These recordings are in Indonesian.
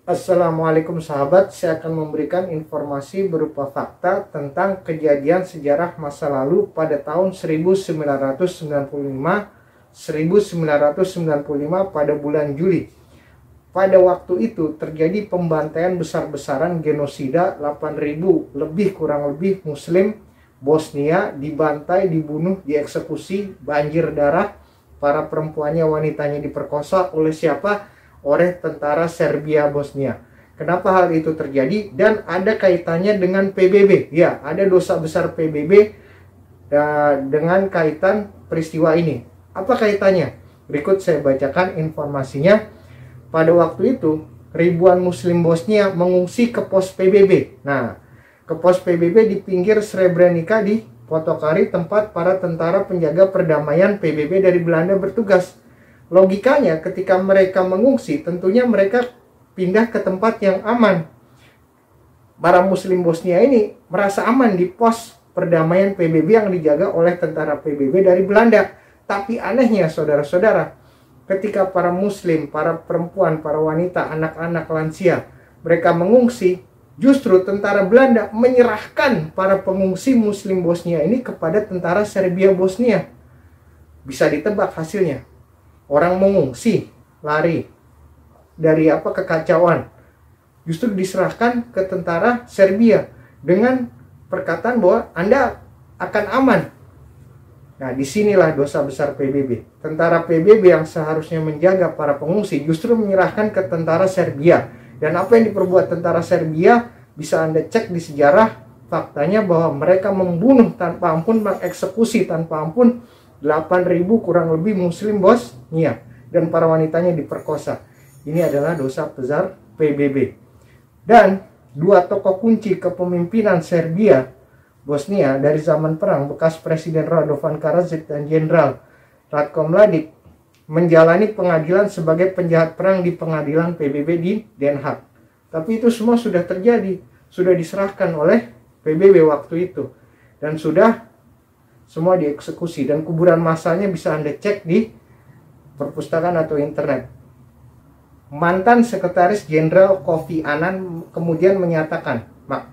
Assalamualaikum sahabat, saya akan memberikan informasi berupa fakta tentang kejadian sejarah masa lalu pada tahun 1995 pada bulan Juli. Pada waktu itu terjadi pembantaian besar-besaran genosida, 8.000 kurang lebih muslim Bosnia dibantai, dibunuh, dieksekusi, banjir darah, para perempuannya, wanitanya diperkosa oleh siapa? Oleh tentara Serbia Bosnia. Kenapa hal itu terjadi dan ada kaitannya dengan PBB? Ya, ada dosa besar PBB dengan kaitan peristiwa ini. Apa kaitannya? Berikut saya bacakan informasinya. Pada waktu itu, ribuan muslim Bosnia mengungsi ke pos PBB. Nah, ke pos PBB di pinggir Srebrenica di Potokari, tempat para tentara penjaga perdamaian PBB dari Belanda bertugas. Logikanya ketika mereka mengungsi, tentunya mereka pindah ke tempat yang aman. Para muslim Bosnia ini merasa aman di pos perdamaian PBB yang dijaga oleh tentara PBB dari Belanda. Tapi anehnya saudara-saudara, ketika para muslim, para perempuan, para wanita, anak-anak, lansia, mereka mengungsi, justru tentara Belanda menyerahkan para pengungsi muslim Bosnia ini kepada tentara Serbia Bosnia. Bisa ditebak hasilnya. Orang mengungsi, lari dari kekacauan, justru diserahkan ke tentara Serbia dengan perkataan bahwa Anda akan aman. Nah, disinilah dosa besar PBB. Tentara PBB yang seharusnya menjaga para pengungsi justru menyerahkan ke tentara Serbia. Dan apa yang diperbuat tentara Serbia bisa Anda cek di sejarah. Faktanya bahwa mereka membunuh tanpa ampun, mengeksekusi tanpa ampun 8.000 kurang lebih muslim Bosnia, dan para wanitanya diperkosa. Ini adalah dosa besar PBB. Dan dua tokoh kunci kepemimpinan Serbia Bosnia dari zaman perang, bekas Presiden Radovan Karadzic dan Jenderal Ratko Mladic, menjalani pengadilan sebagai penjahat perang di pengadilan PBB di Den Haag. Tapi itu semua sudah terjadi, sudah diserahkan oleh PBB waktu itu, dan sudah semua dieksekusi, dan kuburan massanya bisa Anda cek di perpustakaan atau internet. Mantan Sekretaris Jenderal Kofi Annan kemudian menyatakan,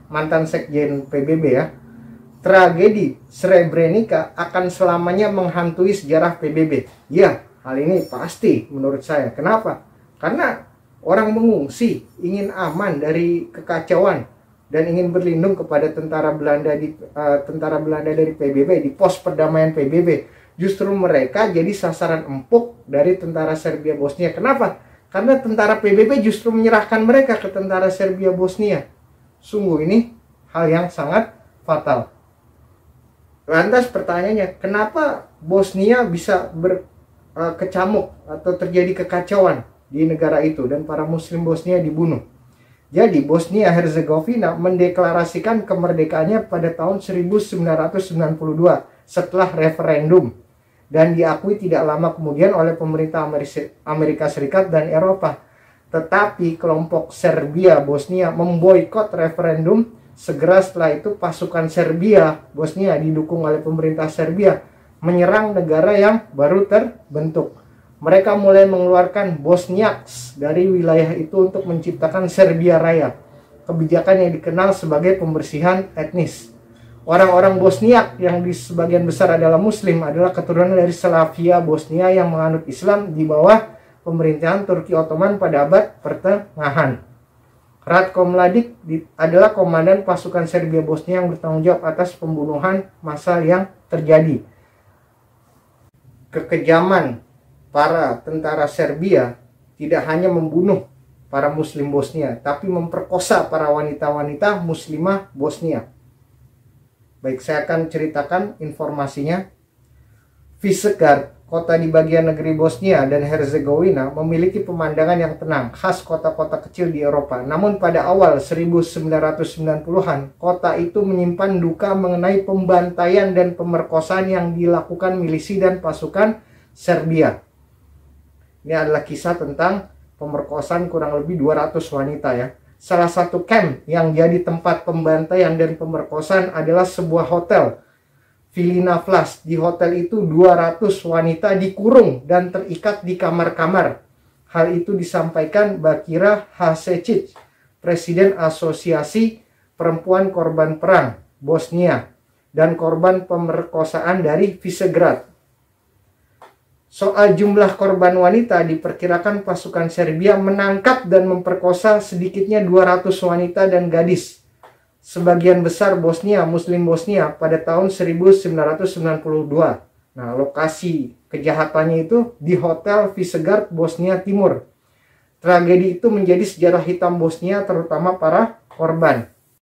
mantan Sekjen PBB ya, tragedi Srebrenica akan selamanya menghantui sejarah PBB. Ya, hal ini pasti menurut saya. Kenapa? Karena orang mengungsi, ingin aman dari kekacauan dan ingin berlindung kepada tentara Belanda dari PBB di pos perdamaian PBB. Justru mereka jadi sasaran empuk dari tentara Serbia Bosnia. Kenapa? Karena tentara PBB justru menyerahkan mereka ke tentara Serbia Bosnia. Sungguh ini hal yang sangat fatal. Lantas pertanyaannya, kenapa Bosnia bisa berkecamuk atau terjadi kekacauan di negara itu dan para muslim Bosnia dibunuh? Jadi Bosnia Herzegovina mendeklarasikan kemerdekaannya pada tahun 1992 setelah referendum dan diakui tidak lama kemudian oleh pemerintah Amerika Serikat dan Eropa. Tetapi kelompok Serbia Bosnia memboikot referendum. Segera setelah itu pasukan Serbia Bosnia didukung oleh pemerintah Serbia menyerang negara yang baru terbentuk. Mereka mulai mengeluarkan Bosniaks dari wilayah itu untuk menciptakan Serbia Raya, kebijakan yang dikenal sebagai pembersihan etnis. Orang-orang Bosniak yang di sebagian besar adalah muslim adalah keturunan dari Slavia Bosnia yang menganut Islam di bawah pemerintahan Turki Ottoman pada abad pertengahan. Ratko Mladic adalah komandan pasukan Serbia Bosnia yang bertanggung jawab atas pembunuhan massal yang terjadi. Kekejaman para tentara Serbia tidak hanya membunuh para muslim Bosnia, tapi memperkosa para wanita-wanita muslimah Bosnia. Baik, saya akan ceritakan informasinya. Visegrad, kota di bagian negeri Bosnia dan Herzegovina, memiliki pemandangan yang tenang, khas kota-kota kecil di Eropa. Namun pada awal 1990-an, kota itu menyimpan duka mengenai pembantaian dan pemerkosaan yang dilakukan milisi dan pasukan Serbia. Ini adalah kisah tentang pemerkosaan kurang lebih 200 wanita ya. Salah satu camp yang jadi tempat pembantaian dan pemerkosaan adalah sebuah hotel, Vilina Flas. Di hotel itu 200 wanita dikurung dan terikat di kamar-kamar. Hal itu disampaikan Bakira Hasecic, Presiden Asosiasi Perempuan Korban Perang Bosnia dan korban pemerkosaan dari Visegrad. Soal jumlah korban wanita, diperkirakan pasukan Serbia menangkap dan memperkosa sedikitnya 200 wanita dan gadis. Sebagian besar Bosnia, Muslim Bosnia pada tahun 1992. Nah, lokasi kejahatannya itu di Hotel Visegrad, Bosnia Timur. Tragedi itu menjadi sejarah hitam Bosnia, terutama para korban.